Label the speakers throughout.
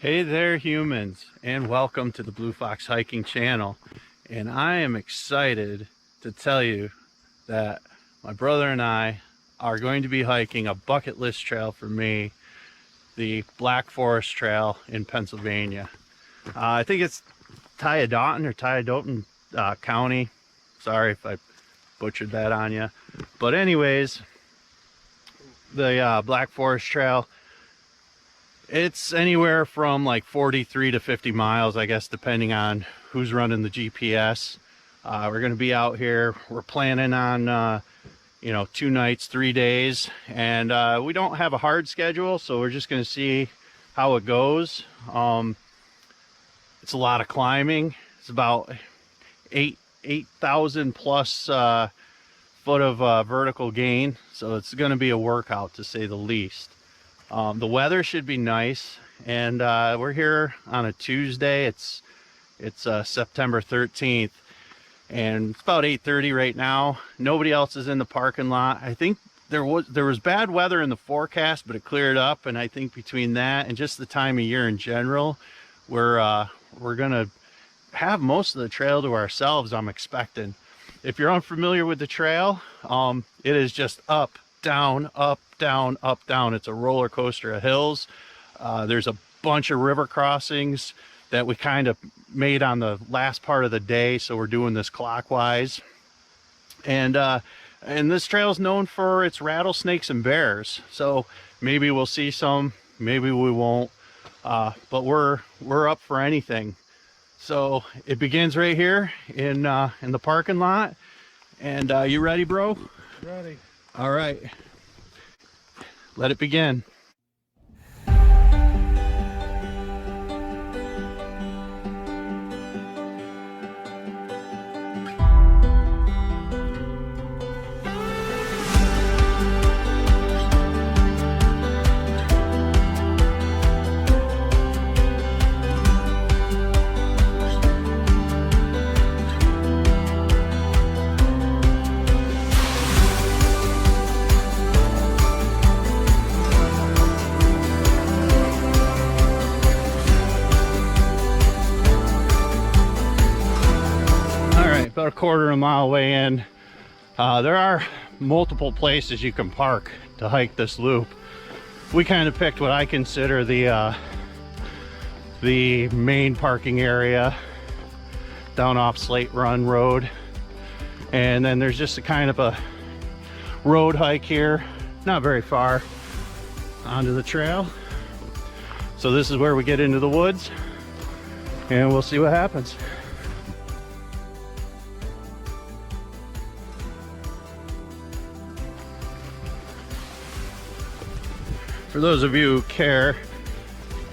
Speaker 1: Hey there, humans, and welcome to the Blue Fox Hiking channel. And I am excited to tell you that my brother and I are going to be hiking a bucket list trail for me, the Black Forest Trail in Pennsylvania. I think it's Tyodotin County. Sorry if I butchered that on you. But anyways, the Black Forest Trail, it's anywhere from like 43 to 50 miles, I guess, depending on who's running the GPS. We're going to be out here. We're planning on, 2 nights, 3 days. And we don't have a hard schedule, so we're just going to see how it goes. It's a lot of climbing. It's about 8,000 plus foot of vertical gain. So it's going to be a workout, to say the least. The weather should be nice, and we're here on a Tuesday. It's September 13th, and it's about 8:30 right now. Nobody else is in the parking lot. I think there was bad weather in the forecast, but it cleared up, and I think between that and just the time of year in general, we're gonna have most of the trail to ourselves, I'm expecting. If you're unfamiliar with the trail, it is just up, down, up, down, up, down. It's a roller coaster of hills. There's a bunch of river crossings that we kind of made on the last part of the day, so we're doing this clockwise. And this trail is known for its rattlesnakes and bears, so maybe we'll see some, maybe we won't, but we're up for anything. So it begins right here in the parking lot. And you ready, bro?
Speaker 2: Ready.
Speaker 1: All right, let it begin. About a quarter of a mile way in. There are multiple places you can park to hike this loop. We kind of picked what I consider the main parking area down off Slate Run Road, and then there's just a kind of a road hike here, not very far onto the trail. So this is where we get into the woods, and we'll see what happens. For those of you who care,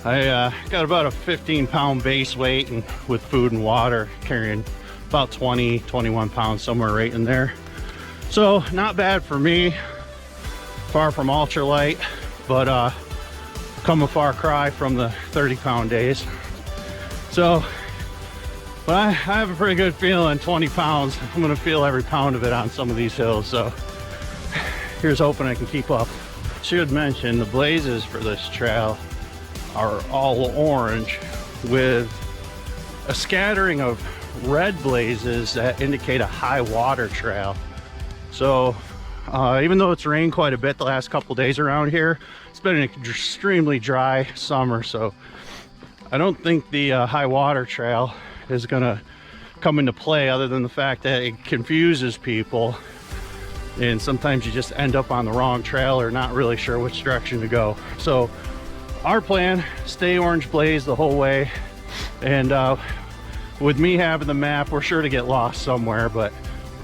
Speaker 1: I got about a 15-pound base weight, and with food and water, carrying about 21 pounds, somewhere right in there. So not bad for me, far from ultralight, but come a far cry from the 30-pound days. So, but I have a pretty good feeling 20 pounds, I'm gonna feel every pound of it on some of these hills. So here's hoping I can keep up. Should mention the blazes for this trail are all orange with a scattering of red blazes that indicate a high water trail. So even though it's rained quite a bit the last couple days around here, it's been an extremely dry summer, so I don't think the high water trail is gonna come into play, other than the fact that it confuses people. And sometimes you just end up on the wrong trail or not really sure which direction to go. So our plan, stay orange blaze the whole way. And with me having the map, we're sure to get lost somewhere, but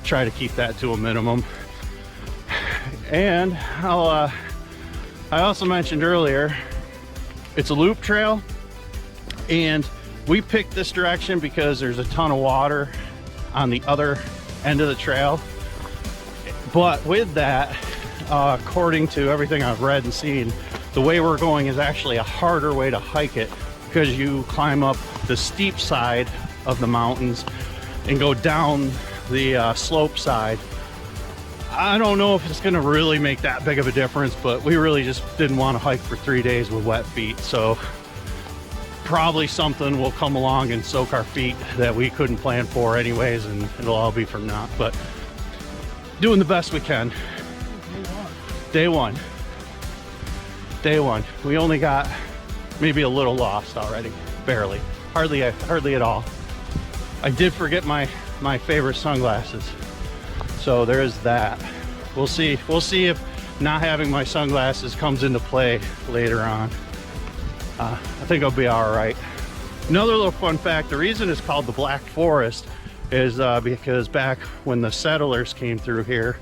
Speaker 1: try to keep that to a minimum. And I also mentioned earlier, it's a loop trail, and we picked this direction because there's a ton of water on the other end of the trail. But with that, according to everything I've read and seen, the way we're going is actually a harder way to hike it, because you climb up the steep side of the mountains and go down the slope side. I don't know if it's gonna really make that big of a difference, but we really just didn't want to hike for 3 days with wet feet. So probably something will come along and soak our feet that we couldn't plan for anyways, and it'll all be from naught. But doing the best we can. Day one. We only got maybe a little lost already, barely, hardly at all. I did forget my favorite sunglasses, so there is that. We'll see if not having my sunglasses comes into play later on. I think I'll be all right. Another little fun fact, the reason it's called the Black Forest is because back when the settlers came through here,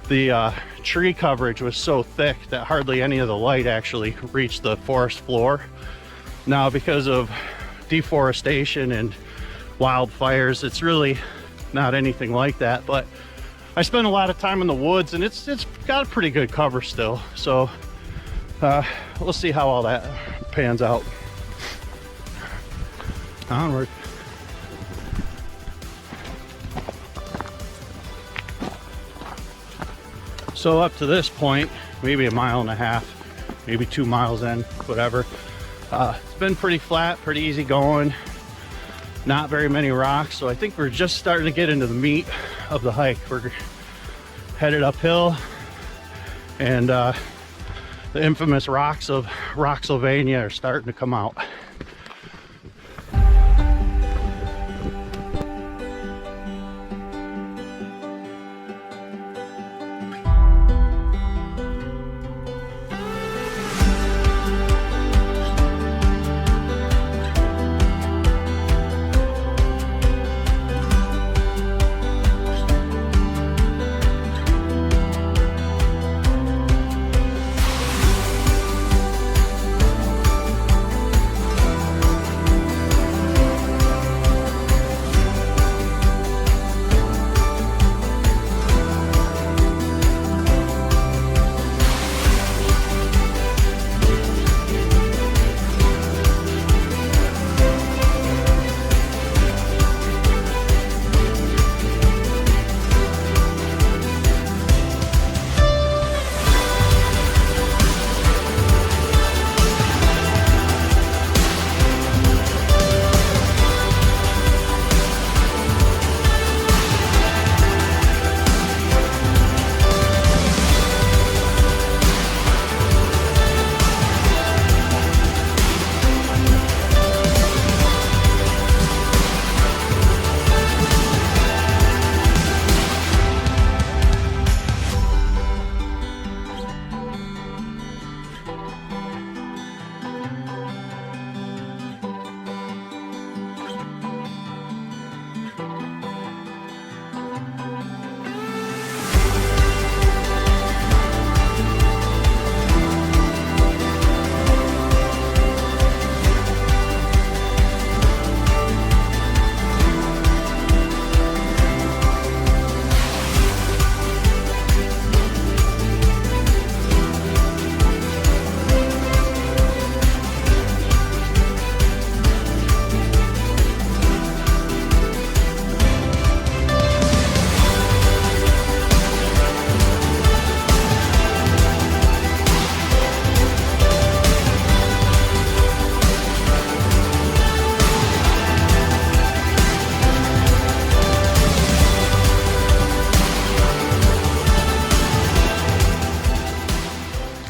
Speaker 1: the tree coverage was so thick that hardly any of the light actually reached the forest floor. Now, because of deforestation and wildfires, it's really not anything like that. But I spent a lot of time in the woods, and it's got a pretty good cover still. So we'll see how all that pans out. Onward. So up to this point, maybe 1.5 miles, maybe 2 miles in, whatever. It's been pretty flat, pretty easy going. Not very many rocks, so I think we're just starting to get into the meat of the hike. We're headed uphill, and the infamous rocks of Rocksylvania are starting to come out.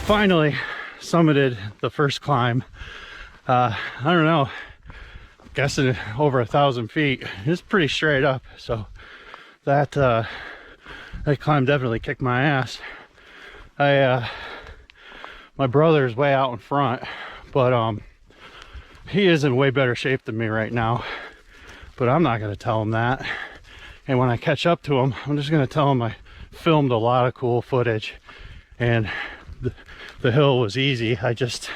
Speaker 1: Finally summited the first climb. I don't know, guessing over 1,000 feet. It's pretty straight up, so that climb definitely kicked my ass. My brother's way out in front, but he is in way better shape than me right now, but I'm not going to tell him that. And when I catch up to him, I'm just going to tell him I filmed a lot of cool footage, and the hill was easy. I just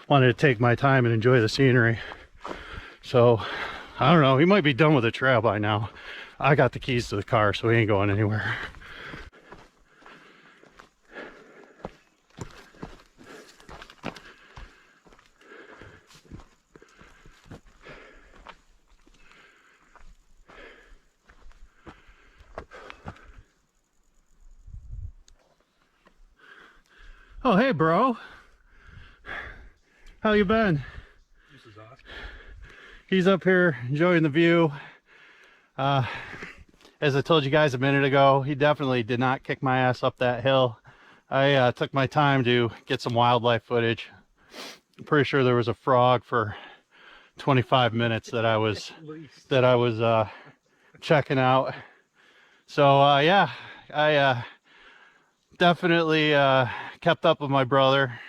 Speaker 1: wanted to take my time and enjoy the scenery. So I don't know, he might be done with the trail by now. I got the keys to the car, so he ain't going anywhere. Oh, hey, bro. How you been?
Speaker 2: This is is awesome.
Speaker 1: He's up here enjoying the view. As I told you guys a minute ago, he definitely did not kick my ass up that hill. I took my time to get some wildlife footage. I'm pretty sure there was a frog for 25 minutes that I was checking out. So yeah, I definitely kept up with my brother,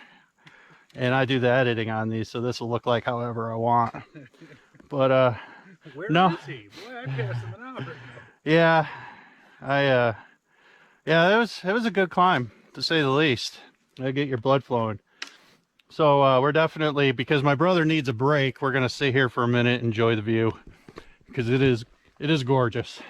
Speaker 1: and I do the editing on these, so this will look like however I want. But
Speaker 2: where
Speaker 1: no.
Speaker 2: is he? Boy, I passed him an hour ago.
Speaker 1: Yeah, yeah, it was a good climb, to say the least. I get your blood flowing. So we're definitely, because my brother needs a break, we're gonna sit here for a minute, enjoy the view, because it is gorgeous.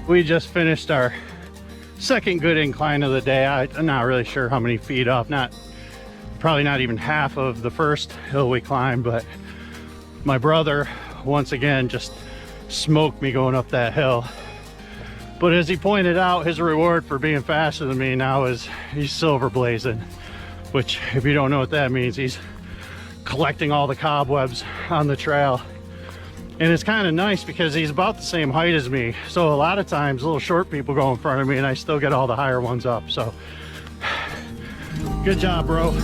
Speaker 1: We just finished our second good incline of the day. I'm not really sure how many feet up, probably not even half of the first hill we climbed, but my brother once again just smoked me going up that hill. But as he pointed out, his reward for being faster than me now is he's silver blazing, which, if you don't know what that means, he's collecting all the cobwebs on the trail. And it's kind of nice because he's about the same height as me, so a lot of times little short people go in front of me and I still get all the higher ones up. So good job, bro.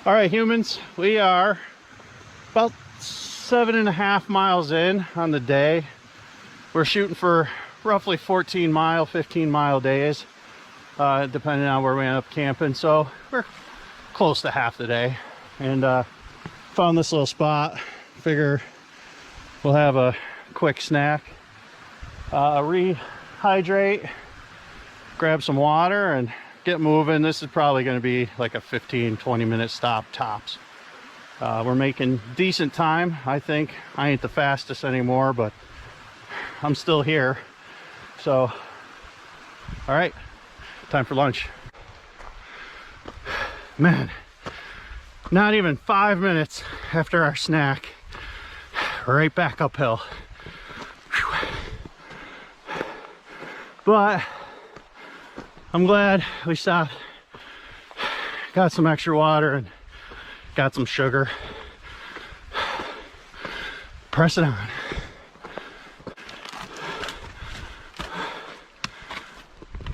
Speaker 1: All right, humans, we are about 7.5 miles in on the day. We're shooting for roughly 15 mile days, depending on where we end up camping. So we're close to half the day, and found this little spot. Figure we'll have a quick snack, rehydrate, grab some water, and get moving. This is probably going to be like a 15-20 minute stop tops. We're making decent time. I think I ain't the fastest anymore, but I'm still here. So all right, time for lunch. Man, not even 5 minutes after our snack, right back uphill. Whew. But I'm glad we stopped, got some extra water and got some sugar. Press it on.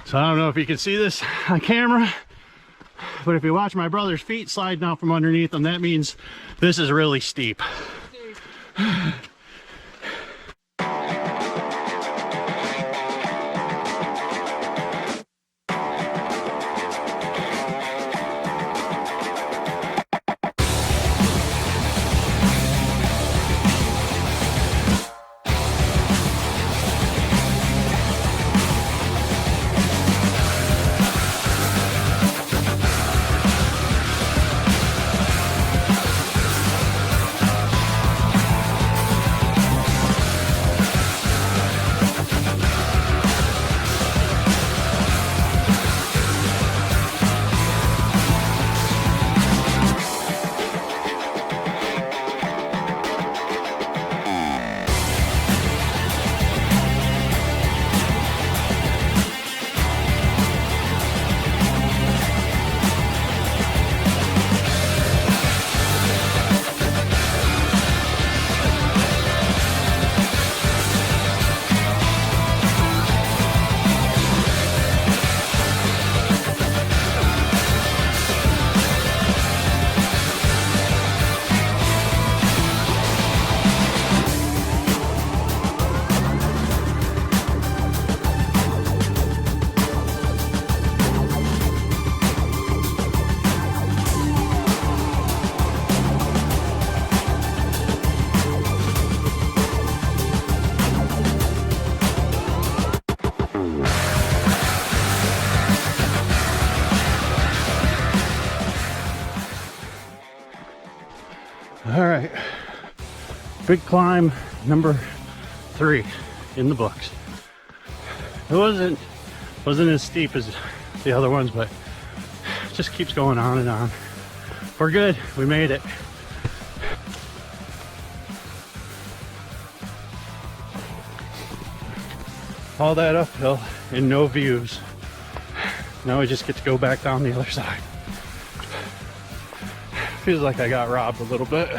Speaker 1: So I don't know if you can see this on camera, but if you watch my brother's feet sliding out from underneath them, that means this is really steep. All right, big climb number 3 in the books. It wasn't as steep as the other ones, but it just keeps going on and on. We're good, we made it. All that uphill and no views. Now we just get to go back down the other side. Feels like I got robbed a little bit.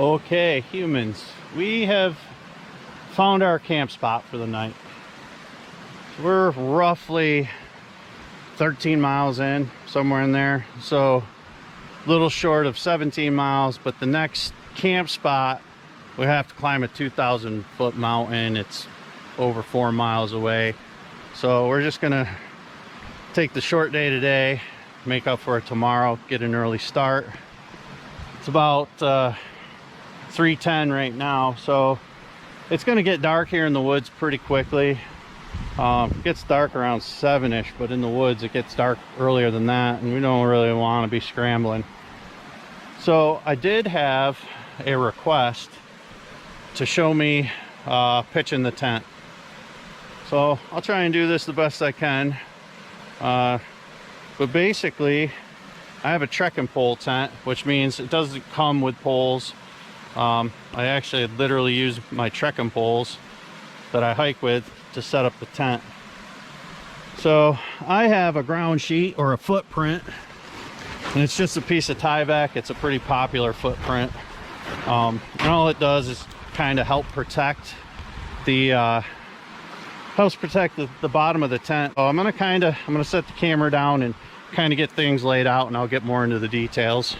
Speaker 1: Okay, humans, we have found our camp spot for the night. We're roughly 13 miles in, somewhere in there, so a little short of 17 miles, but the next camp spot we have to climb a 2,000-foot mountain. It's over 4 miles away, so we're just gonna take the short day today, make up for it tomorrow, get an early start. It's about 3:10 right now, so it's going to get dark here in the woods pretty quickly. It gets dark around 7ish, but in the woods it gets dark earlier than that, and we don't really want to be scrambling. So I did have a request to show me pitching the tent, so I'll try and do this the best I can. But basically I have a trekking pole tent, which means it doesn't come with poles. I actually literally use my trekking poles that I hike with to set up the tent. So I have a ground sheet or a footprint, and it's just a piece of Tyvek. It's a pretty popular footprint, and all it does is kind of help protect the bottom of the tent. So I'm gonna set the camera down and kind of get things laid out, and I'll get more into the details.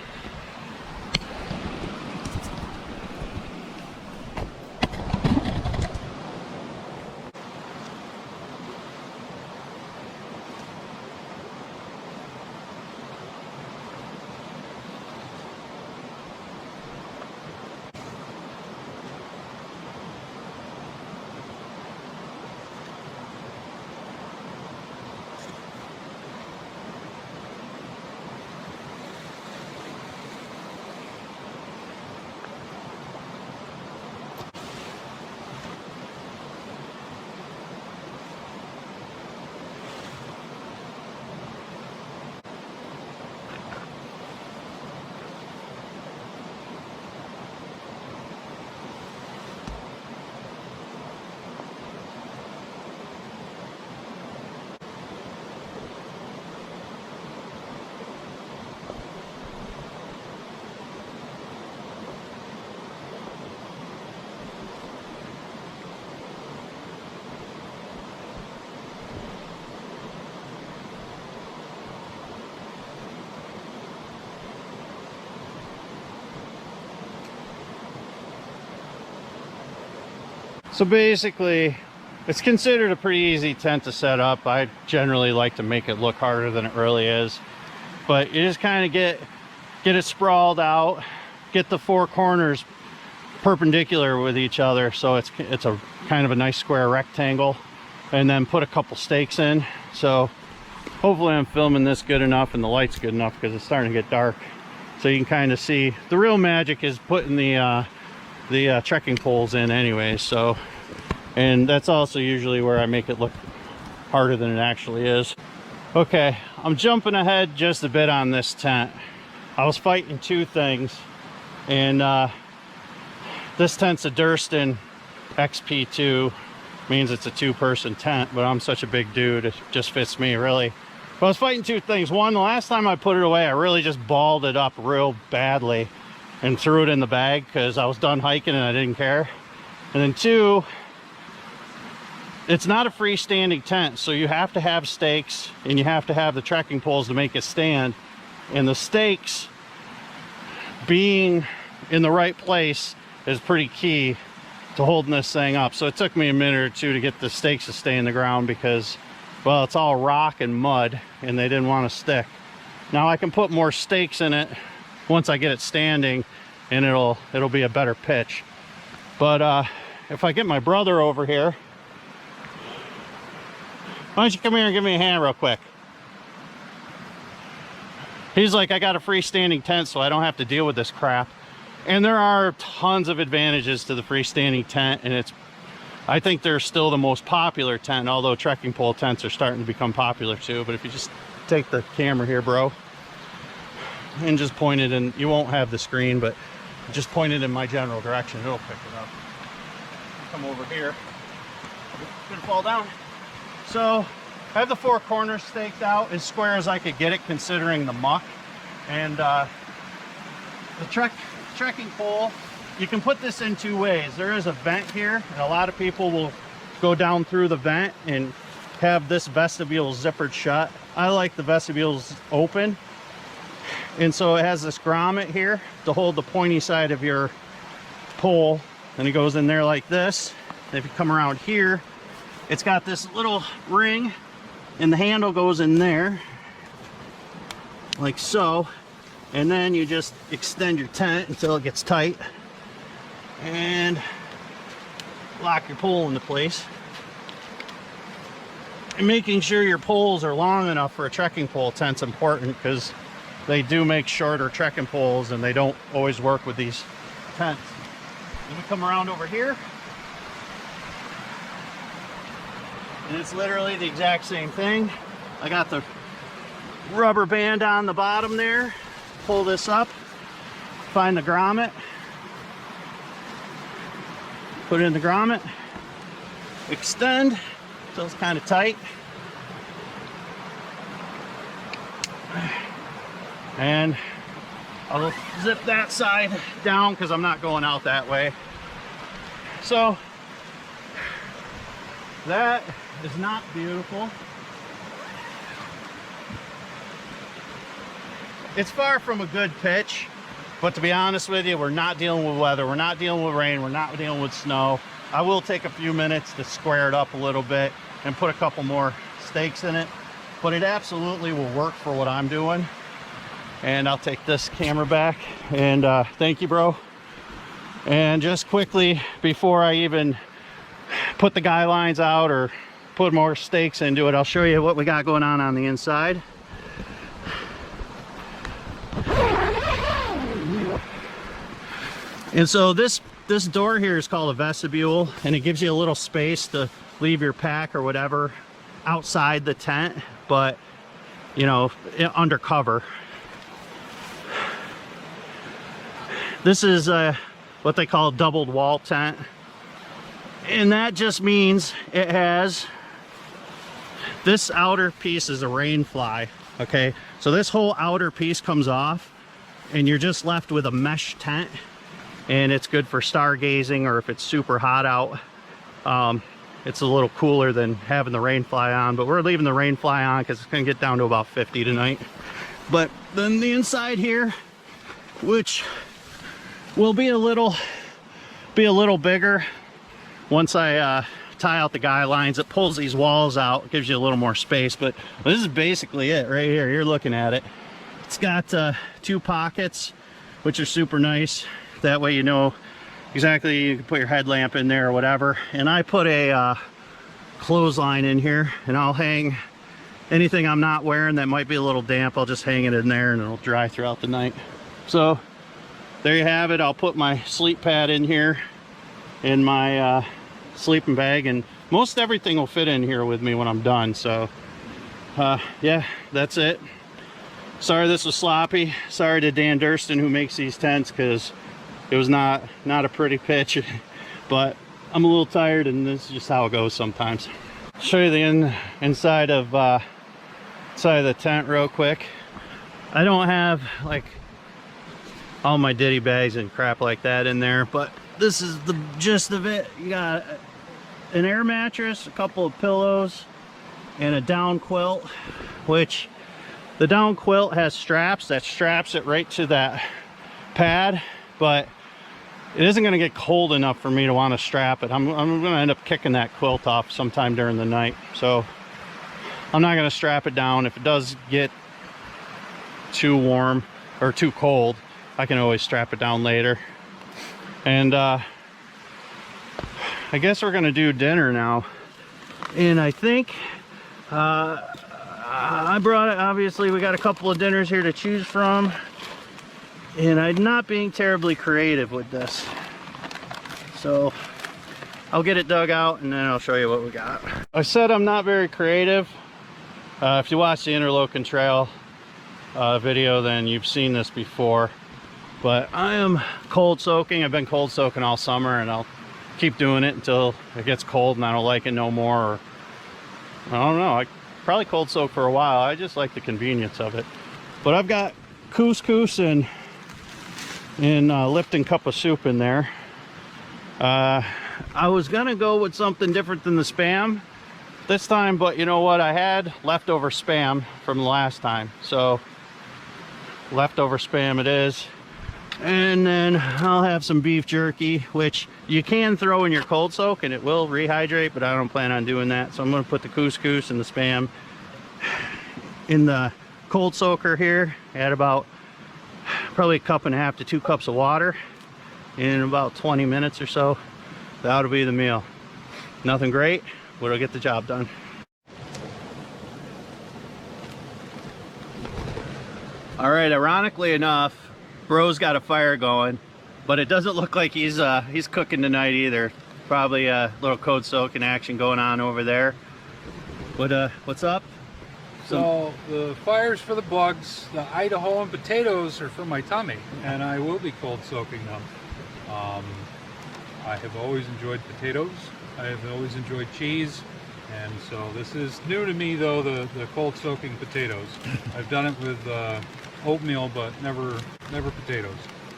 Speaker 1: So basically, it's considered a pretty easy tent to set up. I generally like to make it look harder than it really is. But you just kind of get it sprawled out, get the four corners perpendicular with each other, so it's a kind of a nice square rectangle, and then put a couple stakes in. So hopefully I'm filming this good enough and the light's good enough, because it's starting to get dark. So you can kind of see the real magic is putting the trekking poles in anyway. So, and that's also usually where I make it look harder than it actually is. Okay, I'm jumping ahead just a bit on this tent. I was fighting two things, and this tent's a Durston XP2, means it's a two-person tent, but I'm such a big dude, it just fits me really. But I was fighting two things. One, the last time I put it away, I really just balled it up real badly and threw it in the bag because I was done hiking and I didn't care. And then two, it's not a freestanding tent, so you have to have stakes and you have to have the trekking poles to make it stand. And the stakes being in the right place is pretty key to holding this thing up. So it took me a minute or two to get the stakes to stay in the ground because, well, it's all rock and mud and they didn't want to stick. Now I can put more stakes in it once I get it standing, and it'll be a better pitch. But if I get my brother over here, why don't you come here and give me a hand real quick? He's like, I got a freestanding tent, so I don't have to deal with this crap. And there are tons of advantages to the freestanding tent, and I think they're still the most popular tent, although trekking pole tents are starting to become popular too. But if you just take the camera here, bro, and just point it in, you won't have the screen, but just point it in my general direction, it'll pick it up. Come over here. Gonna fall down. So I have the four corners staked out as square as I could get it, considering the muck. And the trekking pole you can put this in two ways. There is a vent here, and a lot of people will go down through the vent and have this vestibule zippered shut. I like the vestibules open, and so it has this grommet here to hold the pointy side of your pole, and it goes in there like this. And if you come around here, it's got this little ring, and the handle goes in there like so, and then you just extend your tent until it gets tight and lock your pole into place. And making sure your poles are long enough for a trekking pole tent's important, because they do make shorter trekking poles and they don't always work with these tents. Then we come around over here, and it's literally the exact same thing. I got the rubber band on the bottom there. Pull this up, find the grommet, put it in the grommet, extend until it's kind of tight, and I'll zip that side down because I'm not going out that way. So that is not beautiful. It's far from a good pitch, but to be honest with you, we're not dealing with weather, we're not dealing with rain, we're not dealing with snow. I will take a few minutes to square it up a little bit and put a couple more stakes in it, but it absolutely will work for what I'm doing. And I'll take this camera back, and thank you, bro. And just quickly, before I even put the guy lines out or put more stakes into it, I'll show you what we got going on the inside. And so this door here is called a vestibule, and it gives you a little space to leave your pack or whatever outside the tent, but you know, under cover. This is what they call a doubled wall tent, and that just means it has this outer piece is a rain fly. Okay, so this whole outer piece comes off, and you're just left with a mesh tent. And it's good for stargazing, or if it's super hot out. It's a little cooler than having the rain fly on, but we're leaving the rain fly on because it's going to get down to about 50 tonight. But then the inside here, which will be a little bigger once I tie out the guy lines. It pulls these walls out, gives you a little more space. But this is basically it right here. You're looking at it. It's got 2 pockets, which are super nice. That way you know exactly, you can put your headlamp in there or whatever. And I put a clothesline in here, and I'll hang anything I'm not wearing that might be a little damp. I'll just hang it in there and it'll dry throughout the night. So there you have it. I'll put my sleep pad in here in my sleeping bag, and most everything will fit in here with me when I'm done. So yeah, that's it. Sorry this was sloppy. Sorry to Dan Durston who makes these tents, because it was not a pretty pitch, but I'm a little tired, and this is just how it goes sometimes. Show you the inside of the tent real quick. I don't have like all my ditty bags and crap like that in there, but this is the gist of it. You got an air mattress, a couple of pillows, and a down quilt, which the down quilt has straps that straps it right to that pad, but it isn't going to get cold enough for me to want to strap it. I'm going to end up kicking that quilt off sometime during the night, so I'm not going to strap it down. If it does get too warm or too cold, I can always strap it down later. And I guess we're going to do dinner now, and I think I brought it. Obviously we got a couple of dinners here to choose from, and I'm not being terribly creative with this, so I'll get it dug out and then I'll show you what we got. I said I'm not very creative. If you watch the Interlochen Trail video, then you've seen this before, but I am cold soaking. I've been cold soaking all summer, and I'll keep doing it until it gets cold and I don't like it no more, or I don't know, I probably cold soak for a while. I just like the convenience of it. But I've got couscous and and Lipton cup of soup in there. I was gonna go with something different than the Spam this time, but you know what, I had leftover Spam from the last time, so leftover Spam it is. And then I'll have some beef jerky, which you can throw in your cold soak and it will rehydrate, but I don't plan on doing that. So I'm going to put the couscous and the Spam in the cold soaker here. Add about probably 1.5 cups to 2 cups of water in about 20 minutes or so. That'll be the meal. Nothing great, but it'll get the job done. All right, ironically enough, Bro's got a fire going, but it doesn't look like he's cooking tonight either. Probably a little cold soaking action going on over there. But what's up?
Speaker 2: So the fire's for the bugs. The Idaho and potatoes are for my tummy, and I will be cold soaking them. I have always enjoyed potatoes. I have always enjoyed cheese, and so this is new to me though. The cold soaking potatoes. I've done it with oatmeal, but never potatoes.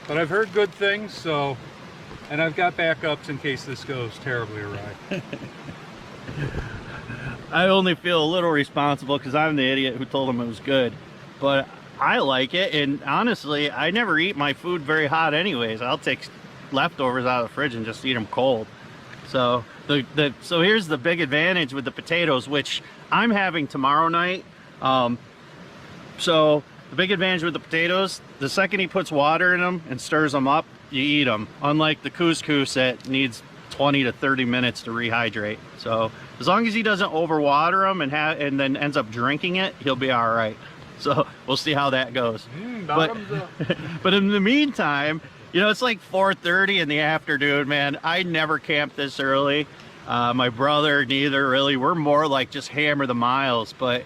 Speaker 2: But I've heard good things, so, and I've got backups in case this goes terribly awry.
Speaker 1: I only feel a little responsible because I'm the idiot who told him it was good, but I like it, and honestly, I never eat my food very hot anyways. I'll take leftovers out of the fridge and just eat them cold. So so here's the big advantage with the potatoes, which I'm having tomorrow night. So the big advantage with the potatoes, the second he puts water in them and stirs them up, you eat them. Unlike the couscous that needs 20 to 30 minutes to rehydrate. So as long as he doesn't overwater them and then ends up drinking it, he'll be all right. So we'll see how that goes. But in the meantime, you know, it's like 4:30 in the afternoon, man. I never camped this early. My brother, neither really. We're more like just hammer the miles, but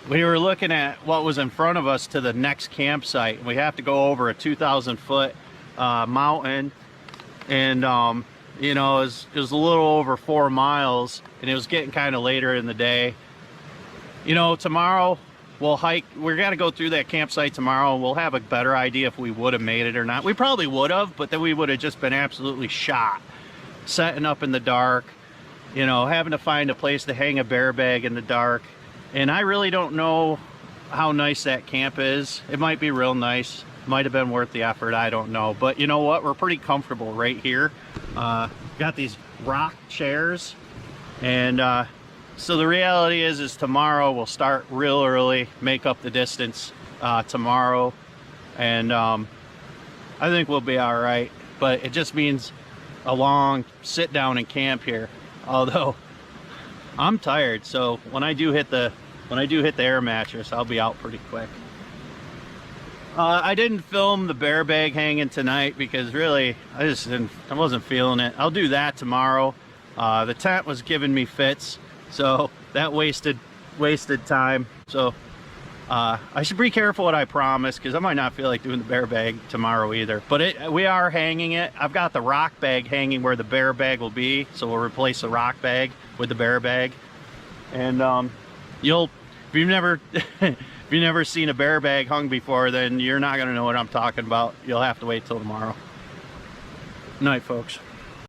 Speaker 1: we were looking at what was in front of us to the next campsite. We have to go over a 2,000 foot mountain, and you know, it was a little over 4 miles, and it was getting kind of later in the day. You know, tomorrow we'll hike. We're gonna go through that campsite tomorrow, and we'll have a better idea if we would have made it or not. We probably would have, but then we would have just been absolutely shot, setting up in the dark, you know, having to find a place to hang a bear bag in the dark. And I really don't know how nice that camp is. It might be real nice. Might have been worth the effort. I don't know. But you know what? We're pretty comfortable right here. Got these rock chairs. And so the reality is tomorrow we'll start real early, make up the distance tomorrow. And I think we'll be all right. But it just means a long sit down and camp here. Although I'm tired, so when I do hit the air mattress, I'll be out pretty quick. I didn't film the bear bag hanging tonight because really I wasn't feeling it. I'll do that tomorrow. The tent was giving me fits, so that wasted time. So I should be careful what I promise, because I might not feel like doing the bear bag tomorrow either. But we are hanging it. I've got the rock bag hanging where the bear bag will be, so we'll replace the rock bag with the bear bag. And if you've never seen a bear bag hung before, then you're not going to know what I'm talking about. You'll have to wait till tomorrow. Night, folks.